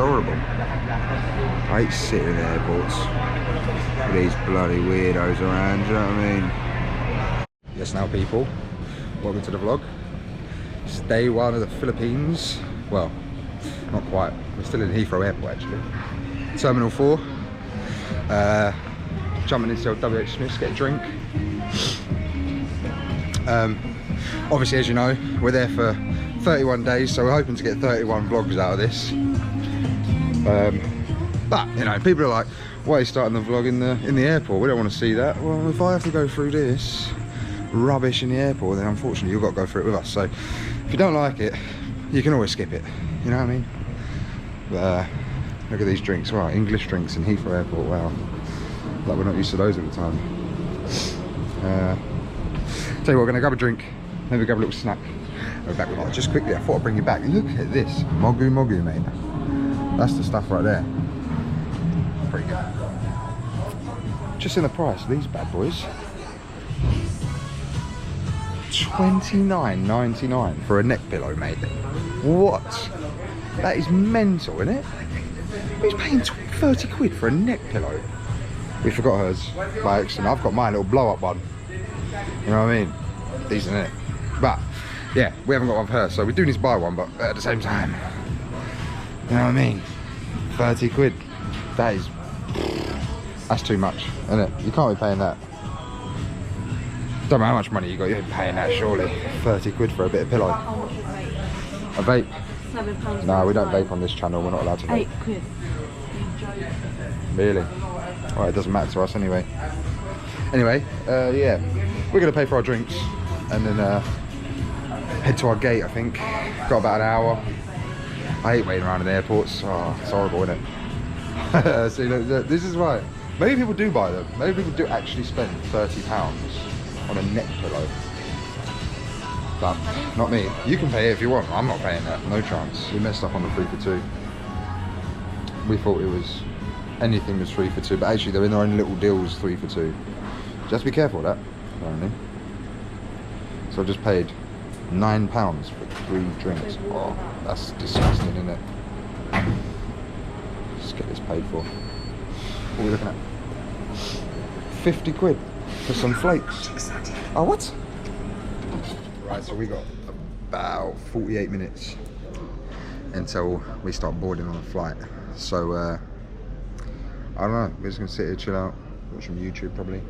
horrible. I hate sitting in airports with these bloody weirdos around, you know what I mean? Yes, now people, welcome to the vlog. It's day one of the Philippines. Well, not quite. We're still in Heathrow Airport actually. Terminal 4. Jumping into WH Smith's, get a drink. Obviously, as you know, we're there for 31 days, so we're hoping to get 31 vlogs out of this. But you know, people are like, why are you starting the vlog in the airport? We don't want to see that. Well, if I have to go through this rubbish in the airport, then unfortunately you've got to go through it with us. So if you don't like it, you can always skip it, you know what I mean? But look at these drinks. Wow, English drinks in Heathrow Airport. Wow, like we're not used to those all the time. Tell you what, we're gonna grab a drink, maybe grab a little snack. We're back with that. Just quickly, I thought I'd bring you back. Look at this, mogu mogu, mate. That's the stuff right there. Pretty good. Just in the price, these bad boys. $29.99 for a neck pillow, mate. What? That is mental, isn't it? Who's paying 30 quid for a neck pillow? We forgot hers by accident. I've got my little blow up one. You know what I mean? Decent, isn't it? But yeah, we haven't got one for her, so we do need to buy one, but at the same time, you know what I mean? 30 quid. That's too much, isn't it? You can't be paying that. Don't know how much money you got, you're paying that surely. 30 quid for a bit of pillow. A vape? £7. No, we don't vape on this channel, we're not allowed to vape. 8 quid. Really? Well, it doesn't matter to us anyway. Anyway, yeah, we're gonna pay for our drinks and then head to our gate, I think. Got about an hour. I hate waiting around in the airports. Oh, it's horrible, isn't it? See, look, this is why. Maybe people do buy them. Maybe people do actually spend £30 on a neck pillow. But not me. You can pay it if you want. I'm not paying that. No chance. We messed up on the 3 for 2. We thought it was anything was 3 for 2, but actually they're in their own little deals 3 for 2. Just be careful of that, apparently. So I've just paid £9 for 3 drinks. Oh, that's disgusting, isn't it? Let's get this paid for. What are we looking at? 50 quid for some flakes. Oh, what? Right, so we got about 48 minutes until we start boarding on a flight. So, I don't know, we're just gonna sit here, chill out, watch some YouTube probably.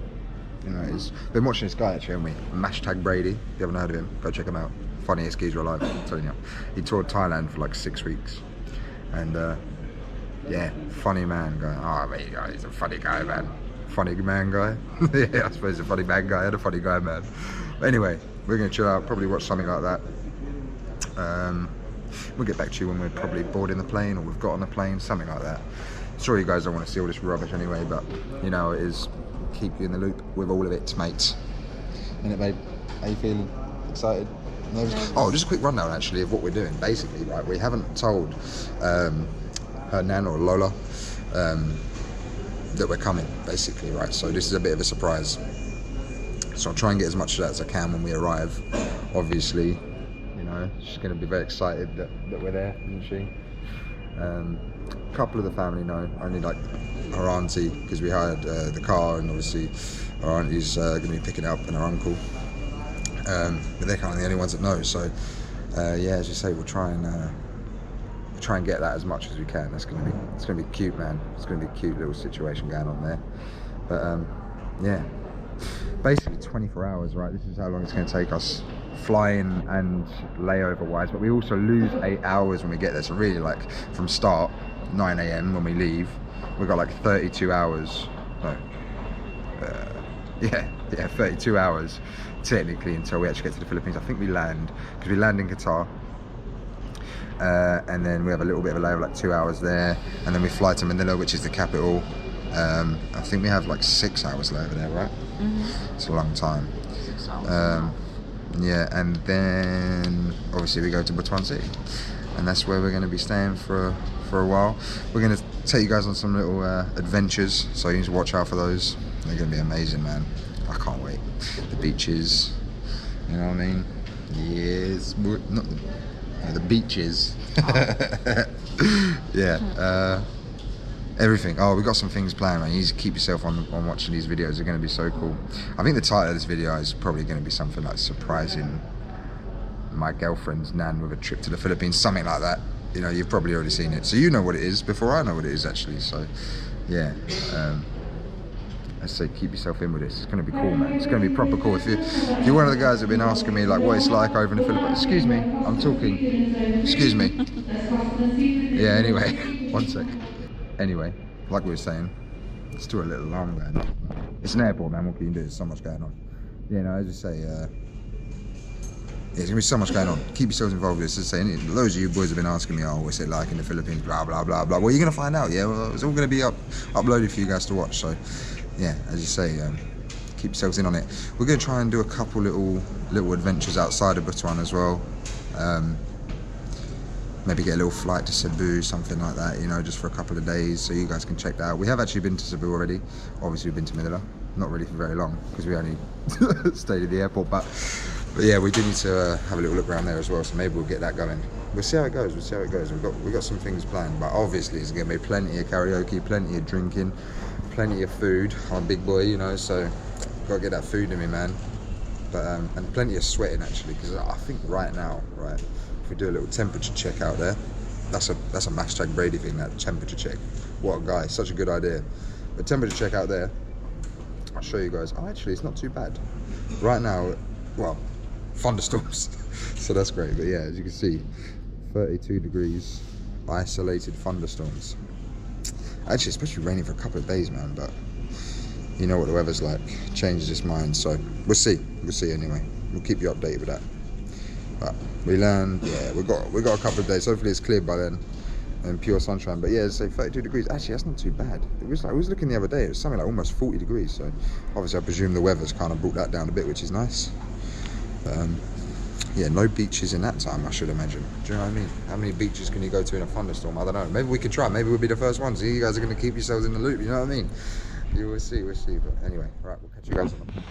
You know, been watching this guy actually, haven't we? Hashtag Brady. If you haven't heard of him, go check him out. Funniest geezer alive, I'm telling you. He toured Thailand for like 6 weeks. And yeah, funny man guy. Oh, I mean, he's a funny guy, man. Funny man guy. Yeah, I suppose a funny man guy and a funny guy, man. But anyway, we're gonna chill out, probably watch something like that. We'll get back to you when we're probably boarding the plane or we've got on the plane, something like that. Sure, you guys don't want to see all this rubbish anyway, but you know it is. Keep you in the loop with all of it, mate. Innit, babe? How you feeling? Excited? Nervous? Oh, just a quick rundown actually of what we're doing. Basically, right, we haven't told her nan or Lola that we're coming, basically, right? So this is a bit of a surprise. So I'll try and get as much of that as I can when we arrive. Obviously, you know, she's going to be very excited that we're there, isn't she? A couple of the family know, only like her auntie, because we hired the car, and obviously our auntie's going to be picking it up, and her uncle. But they're kind of the only ones that know. So yeah, as you say, we'll try and get that as much as we can. It's going to be cute, man. It's going to be a cute little situation going on there. But yeah, basically 24 hours, right? This is how long it's going to take us flying and layover wise, but we also lose 8 hours when we get there. So really, like from start 9 AM when we leave, we've got like 32 hours. No, yeah, 32 hours technically until we actually get to the Philippines. I think we land, because we land in Qatar, and then we have a little bit of a layover, like 2 hours there, and then we fly to Manila, which is the capital. I think we have like 6 hours layover there, right? Mm-hmm. It's a long time. 6 hours. Yeah, and then obviously we go to Butuan City, and that's where we're going to be staying for a while. We're going to take you guys on some little adventures, so you need to watch out for those. They're going to be amazing, man. I can't wait. The beaches, you know what I mean? Yes, not the beaches. Yeah, everything. Oh, we got some things planned, man. You need to keep yourself on watching these videos. They're going to be so cool. I think the title of this video is probably going to be something like surprising my girlfriend's nan with a trip to the Philippines, something like that. You know, you've probably already seen it, so you know what it is before I know what it is actually. So yeah, let's say keep yourself in with this. It's going to be cool, man. It's going to be proper cool. If you're one of the guys that have been asking me like what it's like over in the Philippines, excuse me, I'm talking, excuse me. Yeah, anyway, one sec. Anyway, like we were saying, it's still a little long going on. It's an airport, man. What can you do? There's so much going on. Yeah, no, as I say, yeah, there's gonna be so much going on. Keep yourselves involved with this. As I say, loads of you boys have been asking me, oh, what's it like in the Philippines? Blah blah blah blah. Well, you're gonna find out. Yeah, well, it's all gonna be uploaded for you guys to watch. So, yeah, as you say, keep yourselves in on it. We're gonna try and do a couple little adventures outside of Butuan as well. Maybe get a little flight to Cebu, something like that, you know, just for a couple of days, so you guys can check that out. We have actually been to Cebu already. Obviously, we've been to Manila, not really for very long because we only stayed at the airport. But yeah, we do need to have a little look around there as well. So maybe we'll get that going. We'll see how it goes. We'll see how it goes. We've got some things planned, but obviously it's gonna be plenty of karaoke, plenty of drinking, plenty of food. I'm a big boy, you know, so gotta get that food in me, man. But and plenty of sweating actually, because I think right now, right. We do a little temperature check out there. That's a hashtag Brady thing, that temperature check. What a guy, such a good idea. But temperature check out there, I'll show you guys. Oh, actually, it's not too bad. Right now, well, thunderstorms, so that's great. But yeah, as you can see, 32 degrees, isolated thunderstorms. Actually, it's supposed to be raining for a couple of days, man, but you know what the weather's like, changes its mind, so we'll see anyway. We'll keep you updated with that. But we learned, yeah, we got a couple of days. Hopefully it's clear by then and pure sunshine. But yeah, say 32 degrees. Actually, that's not too bad. It was like, I was looking the other day. It was something like almost 40 degrees. So obviously, I presume the weather's kind of brought that down a bit, which is nice. Yeah, no beaches in that time, I should imagine. Do you know what I mean? How many beaches can you go to in a thunderstorm? I don't know. Maybe we could try. Maybe we'll be the first ones. You guys are going to keep yourselves in the loop. You know what I mean? You will see. We'll see. But anyway, right, we'll catch you guys on the...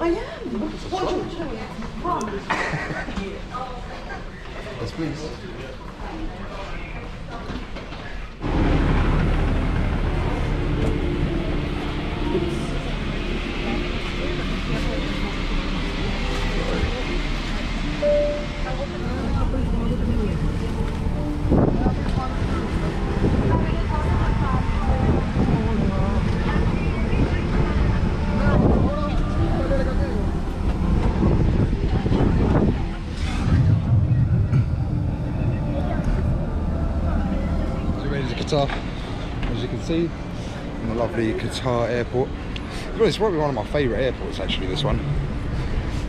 I am. What do you want? Yes, please. Qatar, as you can see, in the lovely Qatar airport. It's probably one of my favourite airports actually, this one.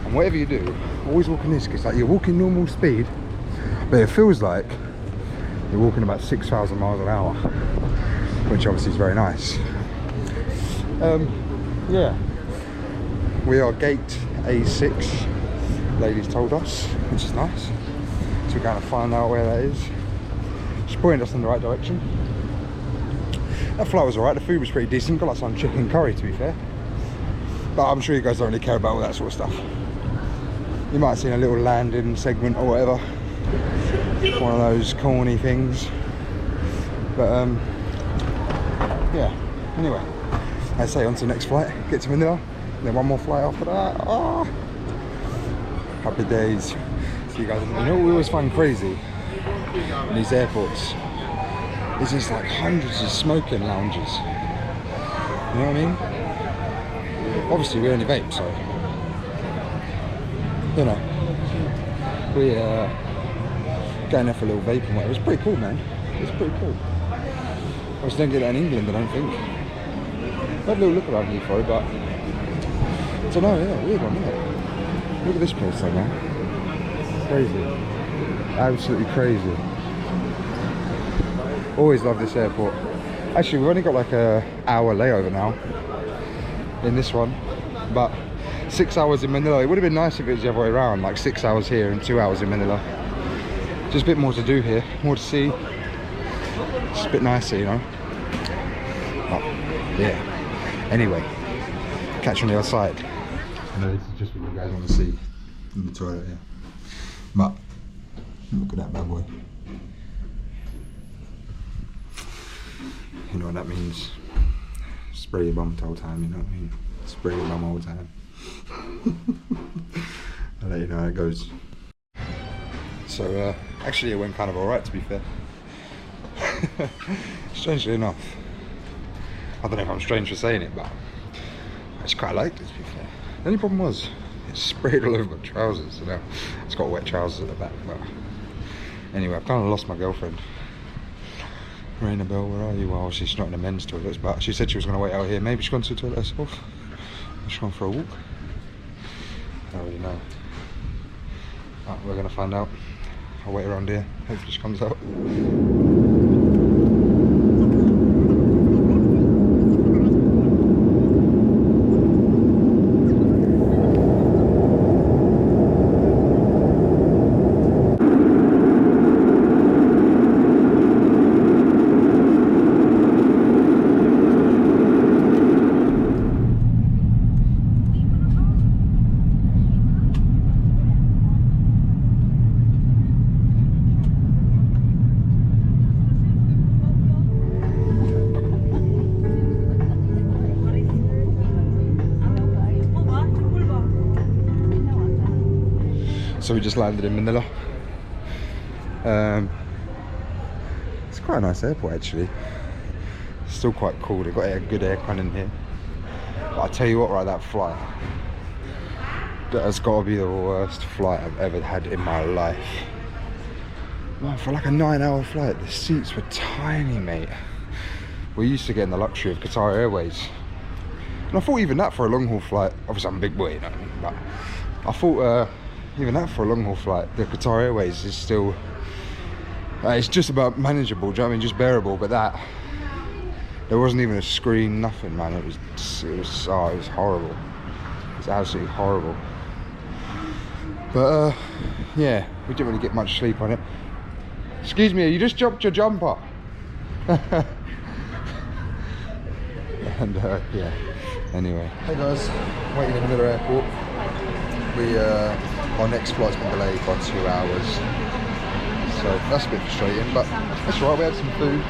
And whatever you do, always walk in this, because like you're walking normal speed, but it feels like you're walking about 6,000 miles an hour, which obviously is very nice. Yeah, we are gate A6, ladies told us, which is nice. So we're going to find out where that is. She's pointing us in the right direction. That flight was alright, the food was pretty decent, got like some chicken curry to be fair. But I'm sure you guys don't really care about all that sort of stuff. You might have seen a little landing segment or whatever. One of those corny things. But yeah, anyway. I'd say on to the next flight, get to Manila, then one more flight after that. Oh, happy days. See you guys. You know what we always find crazy in these airports? There's just like hundreds of smoking lounges. You know what I mean? Obviously we only vape, so you know, we going there for a little vape and whatever. It's pretty cool, man. It's pretty cool. I just don't get that in England, I don't think. I had a little look around Heathrow, but I don't know, yeah, weird one, isn't it? Look at this place though, man. Crazy. Absolutely crazy. Always love this airport. Actually, we've only got like an hour layover now in this one, but 6 hours in Manila. It would have been nice if it was the other way around, like 6 hours here and 2 hours in Manila. Just a bit more to do here, more to see. It's a bit nicer, you know. But yeah, Anyway, catch you on the other side. I know this is just what you guys want to see in the toilet here. But look at that bad boy. You know what that means? Spray your bum the whole time, you know what I mean? Spray your bum all the time. I'll let you know how it goes. So actually it went kind of alright, to be fair. Strangely enough. I don't know if I'm strange for saying it, but I just quite liked it, to be fair. The only problem was it sprayed all over my trousers, so now it's got wet trousers at the back. But anyway, I've kind of lost my girlfriend. Raina Bell, where are you? Well, obviously she's not in the men's toilets, but she said she was going to wait out here. Maybe she's gone to the toilet herself. She's gone for a walk. I don't really know. But we're going to find out. I'll wait around here. Hopefully she comes out. So we just landed in Manila. It's quite a nice airport actually. It's still quite cool. They've got a good aircon in here. But I tell you what, right, that flight, that has got to be the worst flight I've ever had in my life. Man, for like a 9-hour flight, the seats were tiny, mate. We're used to getting the luxury of Qatar Airways. And I thought even that for a long haul flight, obviously I'm a big boy, you know what I mean? But I thought even that for a long haul flight, the Qatar Airways is still, it's just about manageable, do you know what I mean? Just bearable. But that, there wasn't even a screen, nothing, man. It was horrible. It was absolutely horrible. But yeah, we didn't really get much sleep on it. Excuse me, you just jumped your jumper. And yeah, anyway. Hey guys, waiting in Manila airport. Our next flight's been delayed by 2 hours, so that's a bit frustrating, but that's alright. We had some food.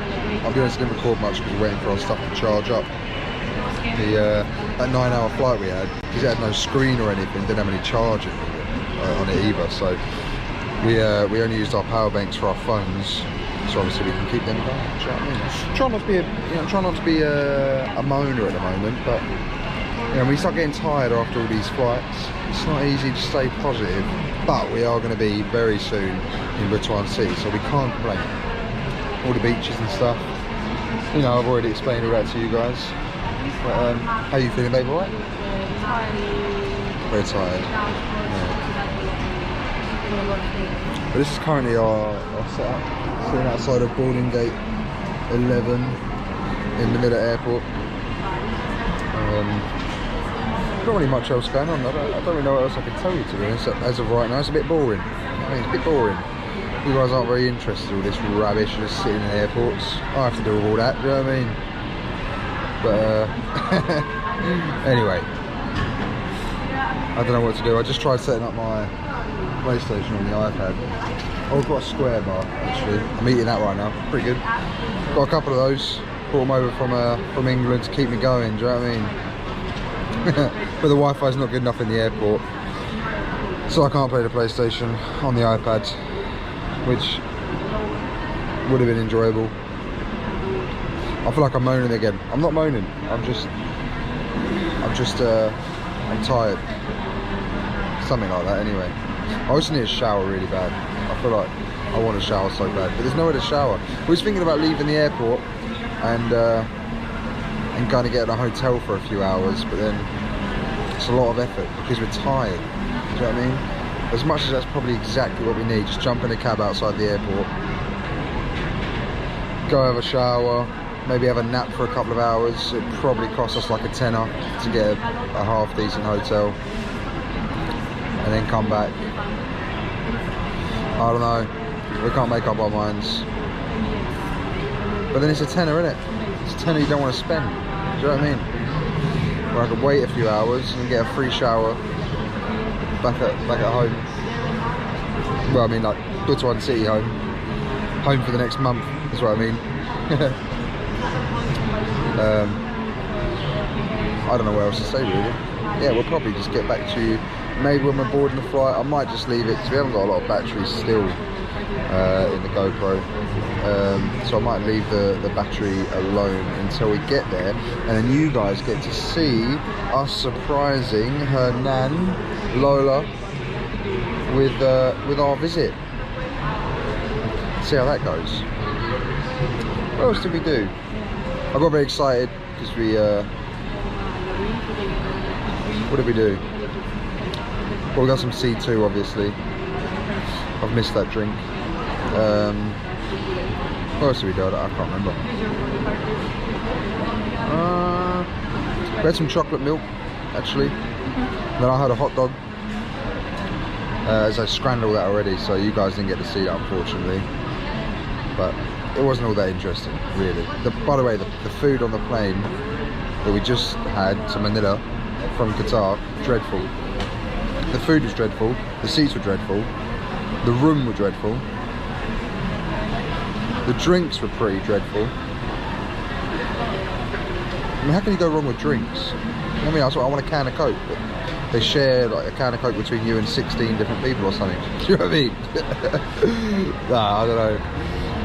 I'll be honest, I didn't record much because we're waiting for our stuff to charge up. That 9-hour flight we had, because it had no screen or anything, didn't have any charging on it either, so we only used our power banks for our phones, so obviously we can keep them going. Do you know what I mean? Try not to be a moaner at the moment, but when you start getting tired after all these flights, it's not easy to stay positive. But we are going to be very soon in Butuan City, so we can't complain. All the beaches and stuff, you know, I've already explained all that to you guys. But how are you feeling, babe? All right? Very tired. Yeah. But this is currently our setup. Sitting outside of boarding gate 11 in Manila airport. Not really much else going on. I don't really know what else I can tell you, to be honest. As of right now, it's a bit boring. I mean, it's a bit boring. You guys aren't very interested in all this rubbish, just sitting in airports. I have to do all that, do you know what I mean? But anyway, I don't know what to do. I just tried setting up my PlayStation on the iPad. Oh, I've got a square bar actually. I'm eating that right now. Pretty good. Got a couple of those. Brought them over from England to keep me going. Do you know what I mean? But the Wi-Fi's not good enough in the airport, so I can't play the PlayStation on the iPad, which would have been enjoyable. I feel like I'm moaning again. I'm not moaning. I'm tired. Something like that. Anyway, I also need a shower really bad. I feel like I want a shower so bad, but there's nowhere to shower. I was thinking about leaving the airport and kind of getting a hotel for a few hours, but then it's a lot of effort because we're tired. Do you know what I mean? As much as that's probably exactly what we need, just jump in a cab outside the airport, go have a shower, maybe have a nap for a couple of hours. It probably costs us like a tenner to get a half decent hotel, and then come back. I don't know, we can't make up our minds. But then it's a tenner, isn't it? It's a tenner you don't want to spend. Do you know what I mean? where I can wait a few hours and get a free shower back at home. Well, I mean like Butuan city home for the next month is what I mean. I don't know what else to say really. Yeah, we'll probably just get back to you maybe when we're boarding the flight. I might just leave it because we haven't got a lot of batteries still in the GoPro, so I might leave the battery alone until we get there, and then you guys get to see us surprising her nan Lola with our visit. See how that goes. What else did we do? I got very excited because we what did we do? Well, we got some C2 obviously. I've missed that drink. What else did we do? I can't remember. We had some chocolate milk actually. Then I had a hot dog. As I scrambled that already, so you guys didn't get to see that unfortunately. But it wasn't all that interesting really. By the way, the food on the plane that we just had to Manila from Qatar, dreadful. The food was dreadful, the seats were dreadful, the room was dreadful, the drinks were pretty dreadful. I mean, how can you go wrong with drinks? I mean, I want a can of Coke, but they share like a can of Coke between you and 16 different people or something. Do you know what I mean? Nah, I don't know.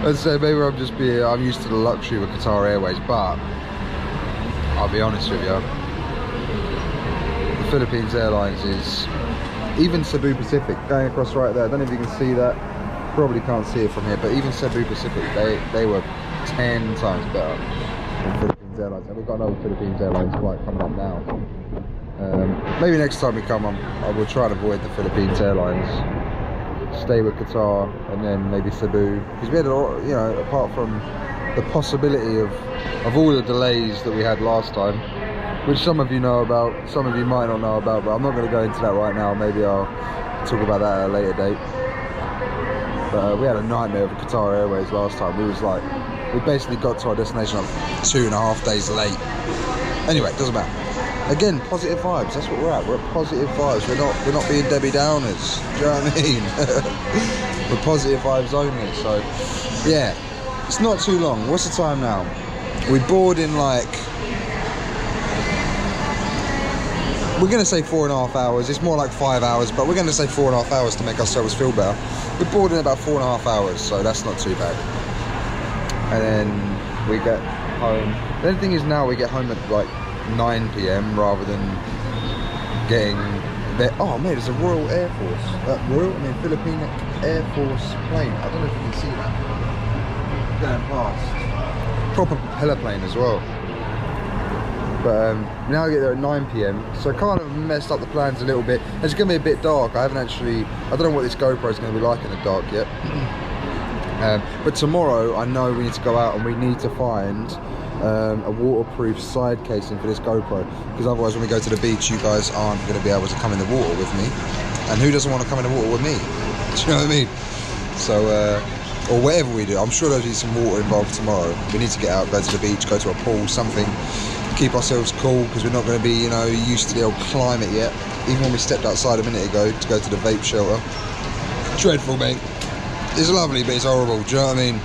I'd say maybe I'm used to the luxury with Qatar Airways, but I'll be honest with you, the Philippines Airlines is, even Cebu Pacific, going across right there, I don't know if you can see that, probably can't see it from here, but even Cebu Pacific, they were 10 times better than Philippines Airlines, and we've got another Philippines Airlines flight coming up now. Maybe next time we come, I will try and avoid the Philippines Airlines, stay with Qatar, and then maybe Cebu, because we had a lot, you know, apart from the possibility of all the delays that we had last time, which some of you know about, some of you might not know about, but I'm not going to go into that right now. Maybe I'll talk about that at a later date. But we had a nightmare with Qatar Airways last time. We basically got to our destination like 2.5 days late. Anyway, it doesn't matter. Again, positive vibes, that's what we're at. We're at positive vibes. We're not being Debbie Downers. Do you know what I mean? We're positive vibes only. So yeah, it's not too long. What's the time now? We board in like, we're going to say 4.5 hours. It's more like 5 hours, but we're going to say 4.5 hours to make ourselves feel better. We're bored in about 4.5 hours, so that's not too bad. And then we get home. The only thing is now we get home at like 9 PM rather than getting there. Oh mate, there's a Royal Air Force. Philippine Air Force plane. I don't know if you can see that. Going past. Proper propeller plane as well. But now I get there at 9 PM, so I kind of messed up the plans a little bit. It's going to be a bit dark. I don't know what this GoPro is going to be like in the dark yet. But tomorrow I know we need to go out and we need to find a waterproof side casing for this GoPro, because otherwise when we go to the beach you guys aren't going to be able to come in the water with me, and who doesn't want to come in the water with me? Do you know what I mean? So or whatever we do, I'm sure there'll be some water involved tomorrow. We need to get out, go to the beach, go to a pool, something, keep ourselves cool, because we're not going to be, you know, used to the old climate yet. Even when we stepped outside a minute ago to go to the vape shelter, dreadful mate. It's lovely but it's horrible, do you know what I mean?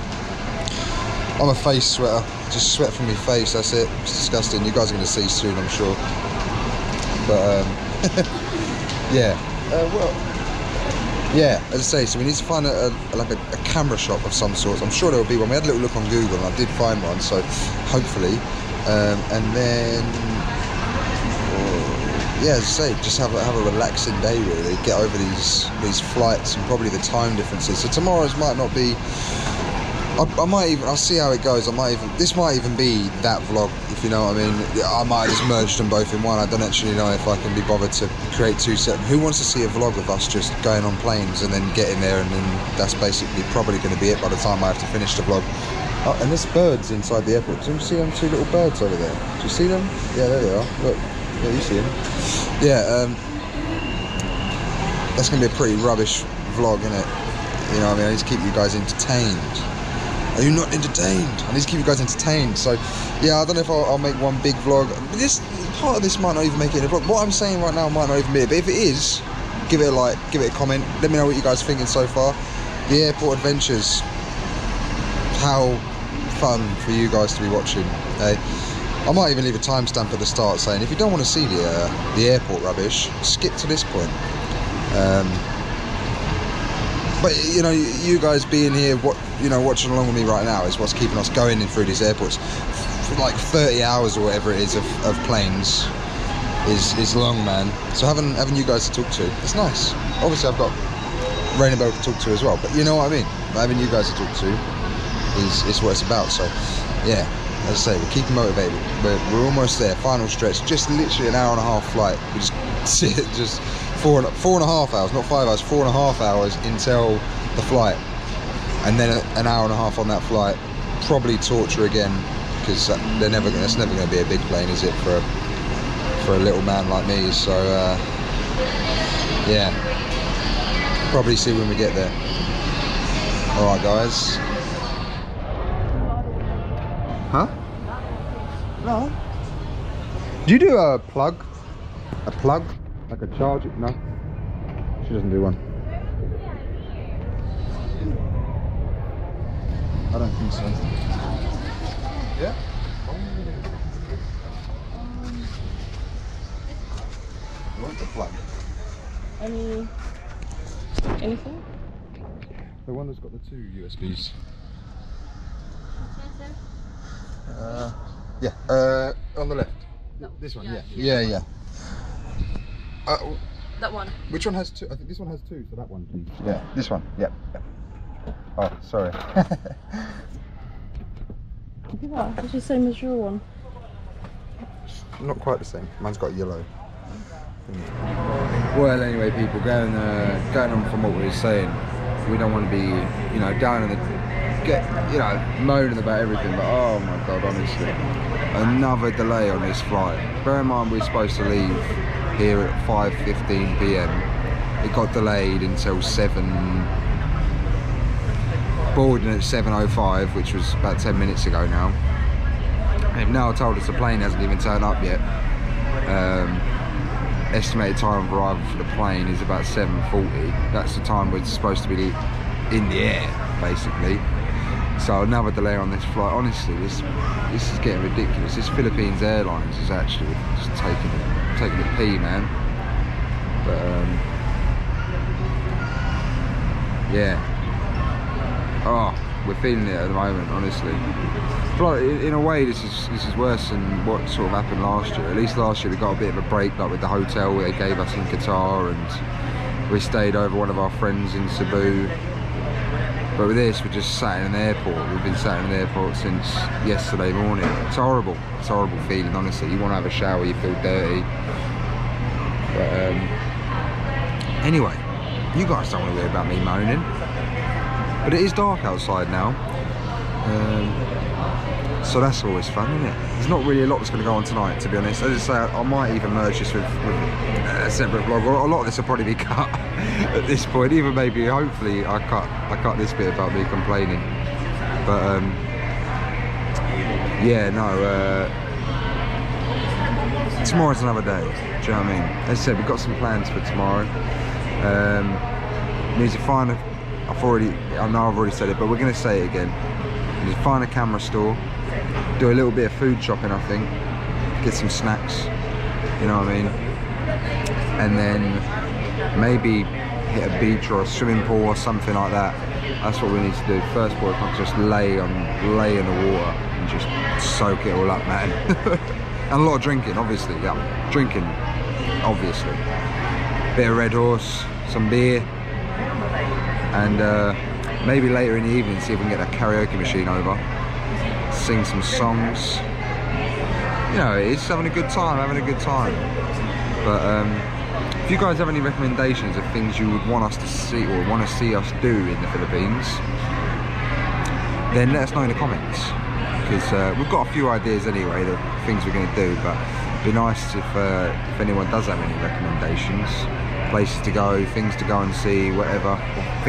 I'm a face sweater, just sweat from my face, that's it. It's disgusting. You guys are going to see soon, I'm sure. But yeah, well, yeah, as I say, so we need to find a camera shop of some sort. I'm sure there will be one. We had a little look on Google and I did find one, so hopefully. And then yeah, as I say, just have a relaxing day really. Get over these flights and probably the time differences. So tomorrow's might not be. I'll see how it goes. This might even be that vlog, if you know what I mean. I might have just merged them both in one. I don't actually know if I can be bothered to create two separate. Who wants to see a vlog of us just going on planes and then getting there, and then that's basically probably going to be it by the time I have to finish the vlog. Oh, and there's birds inside the airport. Do you see them two little birds over there? Do you see them? Yeah, there they are. Look, yeah, you see them. Yeah, that's going to be a pretty rubbish vlog, isn't it? You know what I mean? I need to keep you guys entertained. Are you not entertained? I need to keep you guys entertained. So, yeah, I don't know if I'll make one big vlog. This part of this might not even make it in a vlog. What I'm saying right now might not even be it. But if it is, give it a like, give it a comment. Let me know what you guys are thinking so far. The airport adventures. How fun for you guys to be watching. I might even leave a timestamp at the start saying if you don't want to see the airport rubbish, skip to this point. But you know, you guys being here, watching along with me right now is what's keeping us going in through these airports. For like 30 hours or whatever it is of planes is long, man. So having you guys to talk to, it's nice. Obviously, I've got Rain and Bell to talk to as well, but you know what I mean. Having you guys to talk to is what it's about. So yeah, as I say, we're keeping motivated. We're almost there. Final stretch. Just literally an hour and a half flight. We just sit just. 4.5 hours, not 5 hours, 4.5 hours until the flight, and then an hour and a half on that flight. Probably torture again, because that's never going to be a big plane, is it, for a little man like me? So yeah, probably see when we get there. All right, guys. Huh? No. Do you do a plug? A plug? Like a charge? No, she doesn't do one. I don't think so. Yeah? I want the plug. Anything? The one that's got the 2 USBs. Yeah, on the left. No. This one, Yeah. yeah. That one. Which one has 2? I think this one has 2, so that one, please. Yeah, this one. Yep. Oh, sorry. Yeah, it's the same as your one. Not quite the same. Mine's got yellow. Well, anyway, people, going on from what we were saying, we don't want to be, down in the, moaning about everything. But oh my God, honestly, another delay on this flight. Bear in mind, we're supposed to leave here at 5:15 p.m. It got delayed until 7, boarding at 7:05, which was about 10 minutes ago now. They've now told us the plane hasn't even turned up yet. Estimated time of arrival for the plane is about 7:40. That's the time we're supposed to be in the air, basically. So another delay on this flight. Honestly, this is getting ridiculous. This Philippines Airlines is actually just taking a pee, man. But yeah. Oh, we're feeling it at the moment, honestly. But in a way, this is worse than what sort of happened last year. At least last year we got a bit of a break, like with the hotel they gave us in Qatar, and we stayed over one of our friends in Cebu. But with this, we're just sat in an airport. We've been sat in an airport since yesterday morning. It's horrible. It's a horrible feeling, honestly. You want to have a shower, you feel dirty. But anyway, you guys don't want to hear about me moaning. But it is dark outside now. So that's always fun, isn't it? There's not really a lot that's going to go on tonight, to be honest. As I say, I might even merge this with a separate vlog. A lot of this will probably be cut at this point. Even maybe, hopefully, I cut this bit about me complaining. But yeah, no. Tomorrow's another day. Do you know what I mean? As I said, we've got some plans for tomorrow. Need to find I know I've already said it, but we're going to say it again. We need to find a camera store. Do a little bit of food shopping, I think. Get some snacks, you know what I mean? And then maybe hit a beach or a swimming pool or something like that. That's what we need to do. First of all, not just lay in the water and just soak it all up, man. And a lot of drinking, obviously. Yeah, drinking, obviously. Bit of Red Horse, some beer, and maybe later in the evening see if we can get a karaoke machine over. Sing some songs. It's having a good time, But if you guys have any recommendations of things you would want us to see or want to see us do in the Philippines, then let us know in the comments, because we've got a few ideas anyway, the things we're going to do, but it'd be nice if anyone does have any recommendations. places to go, things to go and see, whatever.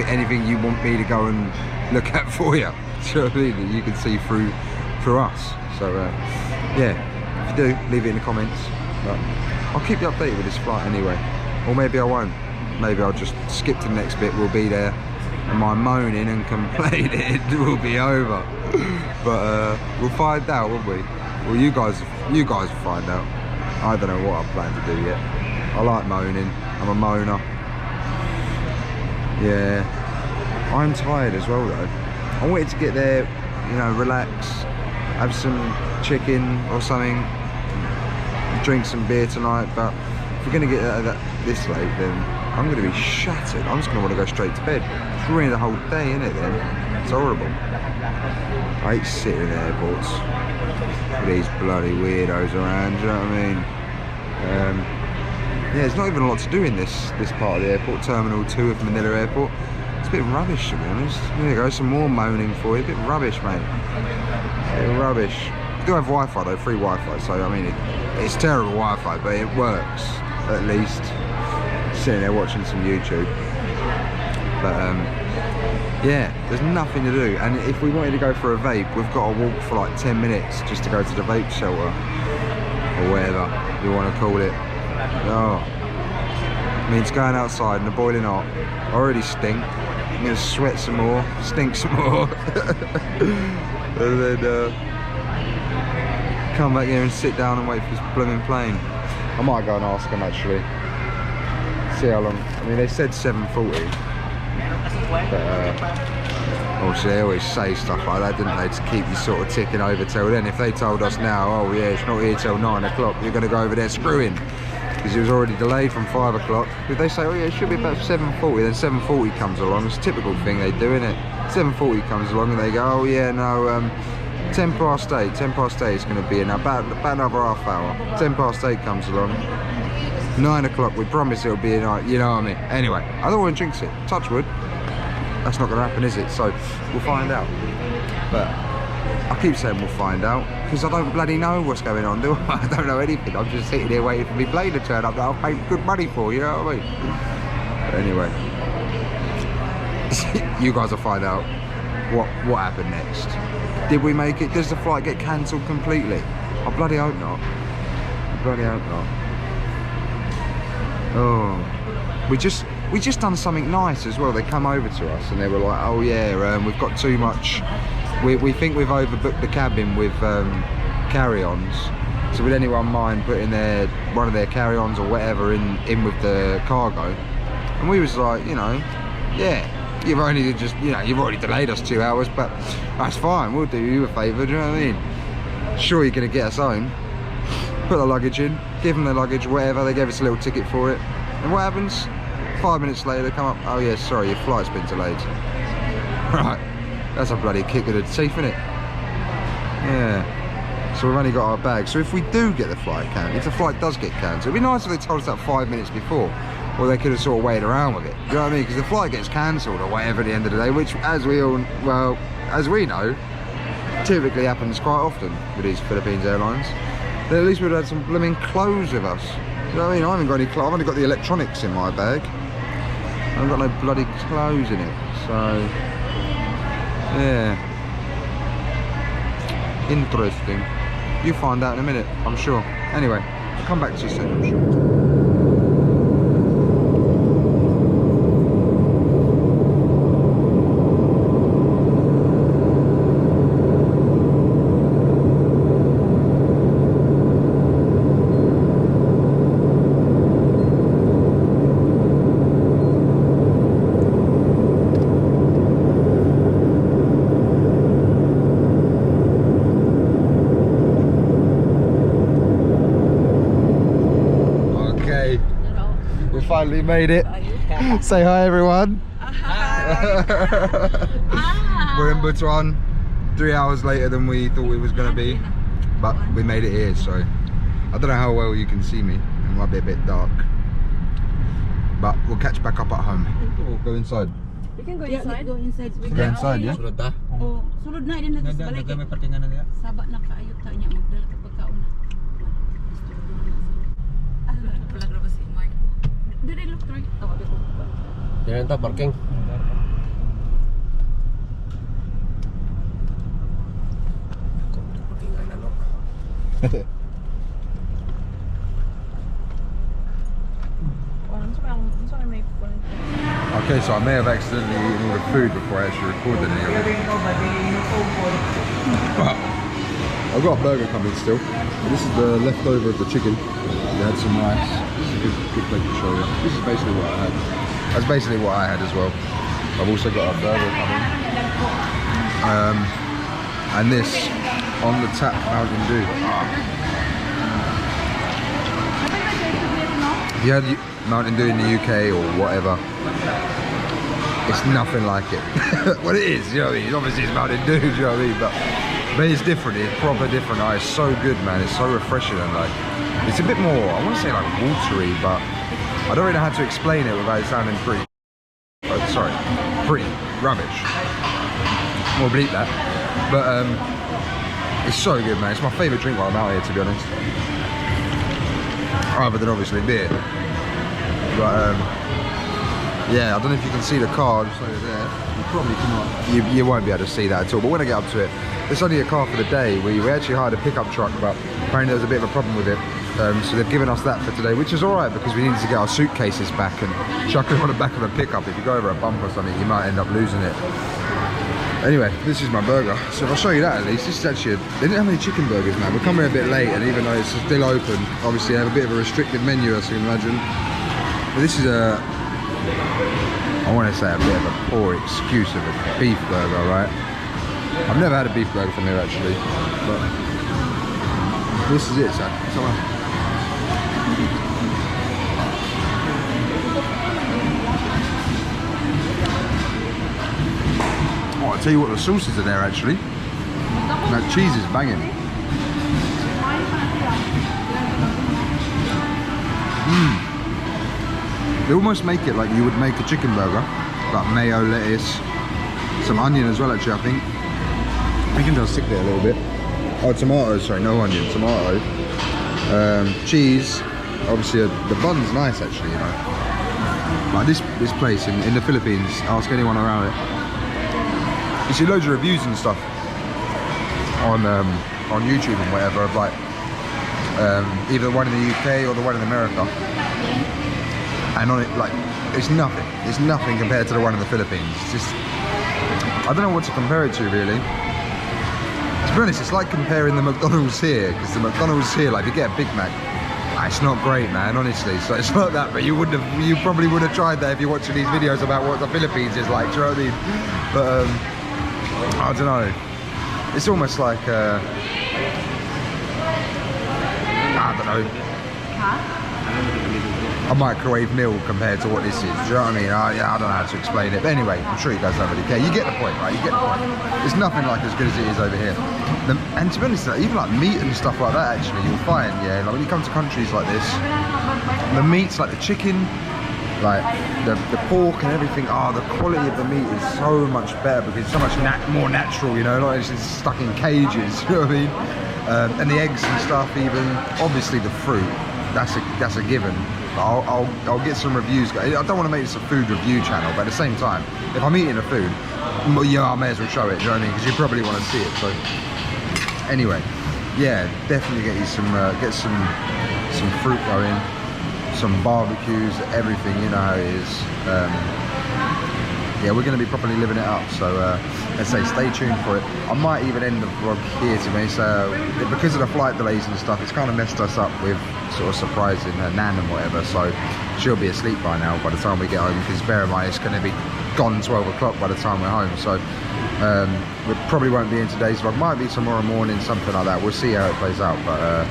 Anything you want me to go and look at for you. Do you know what I mean? That you can see through us. So yeah, if you do, leave it in the comments. But I'll keep you updated with this flight anyway. Or maybe I won't. Maybe I'll just skip to the next bit. We'll be there, and my moaning and complaining will be over. But we'll find out, won't we? Well, you guys will find out. I don't know what I plan to do yet. I like moaning. I'm a moaner. Yeah. I'm tired as well though. I wanted to get there, you know, relax, have some chicken or something, drink some beer tonight, but if we're going to get this late, then I'm going to be shattered. I'm just going to want to go straight to bed. It's ruining the whole day, isn't it then? It's horrible. I hate sitting in airports with these bloody weirdos around, do you know what I mean? Yeah, there's not even a lot to do in this part of the airport, Terminal 2 of Manila Airport. It's a bit rubbish, to be honest. There you go, some more moaning for you. A bit rubbish, mate. A bit rubbish. We do have Wi-Fi though, free Wi-Fi, so I mean, it's terrible Wi-Fi, but it works, at least. Sitting there watching some YouTube. But yeah, there's nothing to do. And if we wanted to go for a vape, we've got to walk for like 10 minutes just to go to the vape shelter. Or whatever you want to call it. Oh. Means going outside in the boiling hot. I already stink. I'm going to sweat some more, stink some more. And then come back here and sit down and wait for this blooming plane. I might go and ask them actually. See how long. I mean, they said 7:40. But obviously they always say stuff like that, didn't they, to keep you sort of ticking over till then. If they told us now, oh yeah, it's not here till 9 o'clock, you're going to go over there screwing, because it was already delayed from 5 o'clock. If they say, oh yeah, it should be about 7:40, then 7:40 comes along. It's a typical thing they do, isn't it? 7:40 comes along and they go, oh yeah, no, 10 past 8 is going to be in about another half hour. 10 past 8 comes along, 9 o'clock, we promise it'll be in, you know what I mean? Anyway, I don't want to jinx it, touch wood. That's not going to happen, is it? So we'll find out. But I keep saying we'll find out because I don't bloody know what's going on, do I? I don't know anything. I'm just sitting here waiting for my plane to turn up that I've paid good money for, you know what I mean? But anyway, you guys will find out what happened next. Did we make it? Does the flight get cancelled completely? I bloody hope not. I bloody hope not. Oh, we just done something nice as well. They come over to us and they were like, oh yeah, we've got too much, we think we've overbooked the cabin with carry-ons, so would anyone mind putting one of their carry-ons or whatever in with the cargo? And we was like, you know, yeah, you've already delayed us 2 hours, but that's fine, we'll do you a favour, do you know what I mean? Sure, you're gonna get us home, put the luggage in, give them the luggage, whatever. They gave us a little ticket for it, and what happens? 5 minutes later they come up, oh yeah, sorry, your flight's been delayed. Right, that's a bloody kick of the teeth, isn't it? Yeah, so we've only got our bags. So if we do get the flight cancelled, if the flight does get cancelled, it'd be nice if they told us that 5 minutes before, or they could have sort of waited around with it, you know what I mean? Because the flight gets cancelled or whatever at the end of the day, which as we know, typically happens quite often with these Philippines airlines. Then at least we'd have had some blooming clothes with us. You know what I mean? I haven't got any clothes. I've only got the electronics in my bag. I haven't got no bloody clothes in it. So, yeah. Interesting. You'll find out in a minute, I'm sure. Anyway, I'll come back to you soon, I'm sure. Finally made it. Say hi everyone. Hi. We're in Butuan 3 hours later than we thought we was going to be, but we made it here, so I don't know how well you can see me. It might be a bit dark, but we'll catch back up at home. We'll go inside. You can go inside. Go inside. Go inside, yeah? Sulod ta? Oh, sulod na din natin sa balik. May parkingan na niya. Saba na kaayot ta niya magdala ka pagkaon. Pala graba si Mark. Did it look right? Oh, the good. Yan ito, parking. Okay, so I may have accidentally eaten all the food before I actually recorded any of it. But I've got a burger coming still. This is the leftover of the chicken. They had some rice. This is a good plate to show you. This is basically what I had. That's basically what I had as well. I've also got a burger coming. And this on the tap Mountain Dew. If you had Mountain Dew in the UK or whatever, it's nothing like it. Well, it is, you know what I mean? Obviously it's Mountain Dew, you know what I mean? But it's different, it's proper different. It's so good, man. It's so refreshing and like, it's a bit more, I want to say like watery, but I don't really know how to explain it without it sounding pretty, pretty rubbish. More bleep that. But it's so good, man. It's my favourite drink while I'm out here, to be honest. Other than obviously beer. But yeah, I don't know if you can see the car just over there. You probably cannot. You won't be able to see that at all. But when I get up to it, it's only a car for the day. We actually hired a pickup truck, but apparently there was a bit of a problem with it. So they've given us that for today, which is alright because we needed to get our suitcases back and chuck them on the back of a pickup. If you go over a bump or something, you might end up losing it. Anyway, this is my burger. So if I show you that at least, this is actually, they didn't have any chicken burgers, man. We're coming a bit late, and even though it's still open, obviously they have a bit of a restricted menu, as you can imagine. But this is I want to say a bit of a poor excuse of a beef burger, right? I've never had a beef burger from here actually, but this is it, son. Oh, I'll tell you what, the sauces are there actually. And that cheese is banging. They almost make it like you would make a chicken burger. Like mayo, lettuce, some onion as well actually, I think. You can just stick there a little bit. Oh, tomatoes, sorry, no onion, tomato. Cheese. Obviously the bun's nice actually, you know. Like this place in the Philippines, ask anyone around it. You see loads of reviews and stuff on YouTube and whatever of like either the one in the UK or the one in America, and on it like it's nothing compared to the one in the Philippines. It's just, I don't know what to compare it to really. To be honest, it's like comparing the McDonald's here, because the McDonald's here, like if you get a Big Mac, it's not great, man, honestly. So it's like that, but you probably would have tried that if you're watching these videos about what the Philippines is like, do you know what I mean? But I don't know. It's almost like I don't know, a microwave meal compared to what this is. Do you know what I mean? I don't know how to explain it. But anyway, I'm sure you guys don't really care. You get the point, right? You get the point. It's nothing like as good as it is over here. And to be honest, even like meat and stuff like that, actually, you'll find, yeah, like when you come to countries like this, the meats, like the chicken, like the pork and everything, the quality of the meat is so much better because it's so much more natural, you know, not it's just stuck in cages, you know what I mean? And the eggs and stuff, even obviously the fruit, that's a given. But I'll get some reviews. I don't want to make this a food review channel, but at the same time, if I'm eating a food, yeah, I may as well show it, do you know what I mean? Because you probably want to see it. So anyway, yeah, definitely get you some fruit going, some barbecues, everything, you know how it is. Yeah, we're going to be properly living it up, so let's say stay tuned for it. I might even end the vlog here, to me, so because of the flight delays and stuff, it's kind of messed us up with sort of surprising her nan and whatever, so she'll be asleep by now by the time we get home, because bear in mind it's going to be gone 12 o'clock by the time we're home, so we probably won't be in today's vlog. Might be tomorrow morning, something like that. We'll see how it plays out, but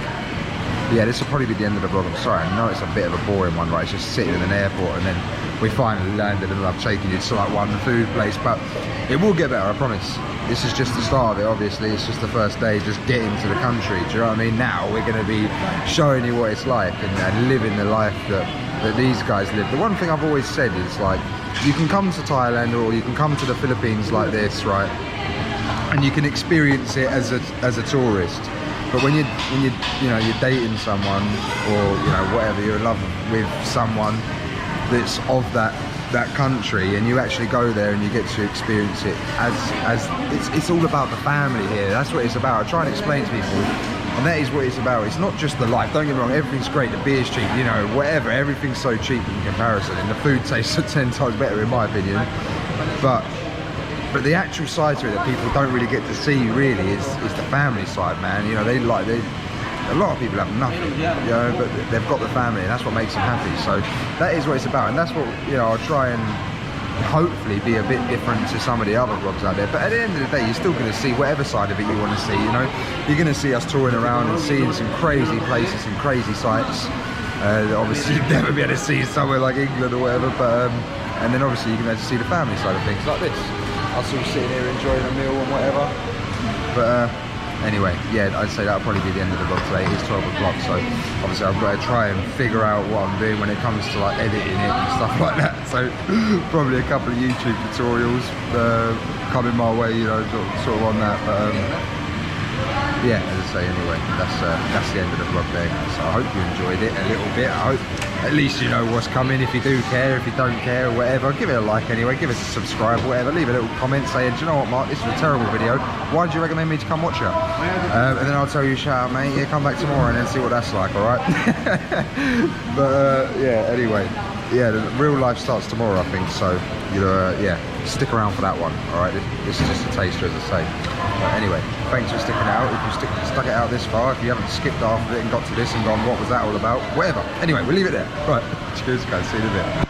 yeah, this will probably be the end of the vlog. I'm sorry, I know it's a bit of a boring one, right? It's just sitting in an airport and then we finally landed and I'm taking you to like one food place, but it will get better, I promise. This is just the start of it, obviously. It's just the first day, just getting to the country, do you know what I mean? Now we're going to be showing you what it's like and living the life that these guys live. The one thing I've always said is like, you can come to Thailand or you can come to the Philippines like this, right? And you can experience it as a tourist. But when you're dating someone or, you know, whatever, you're in love with someone, that's of that country, and you actually go there and you get to experience it as it's all about the family here. That's what it's about. I try and explain to people, and that is what it's about. It's not just the life, don't get me wrong, everything's great, the beer's cheap, you know, whatever, everything's so cheap in comparison, and the food tastes 10 times better in my opinion, but the actual side to it that people don't really get to see really is the family side, man. You know, a lot of people have nothing, you know, but they've got the family, and that's what makes them happy. So that is what it's about, and that's what, you know, I'll try and hopefully be a bit different to some of the other vlogs out there. But at the end of the day, you're still going to see whatever side of it you want to see, you know. You're going to see us touring around and seeing some crazy places and crazy sights. Obviously you'd never be able to see somewhere like England or whatever, but and then obviously you're going to have to see the family side of things, like this, us all sitting here enjoying a meal and whatever. But anyway, yeah, I'd say that'll probably be the end of the vlog today. It's 12 o'clock, so obviously I've got to try and figure out what I'm doing when it comes to like editing it and stuff like that. So probably a couple of YouTube tutorials coming my way, you know, sort of on that. But yeah, as I say, anyway, that's the end of the vlog there. So I hope you enjoyed it a little bit. I hope at least you know what's coming. If you do care, if you don't care, whatever, give it a like anyway, give us a subscribe, whatever, leave a little comment saying, do you know what, Mark, this is a terrible video, why do you recommend me to come watch it? And then I'll tell you, shout out, mate, yeah, come back tomorrow and then see what that's like, alright? But yeah, anyway, yeah, the real life starts tomorrow, I think, so you know, yeah, stick around for that one, alright? This is just a taster, as I say. But anyway, thanks for sticking it out. If you stuck it out this far, if you haven't skipped half of it and got to this and gone, what was that all about? Whatever. Anyway, we'll leave it there. Right, cheers guys, see you in a bit.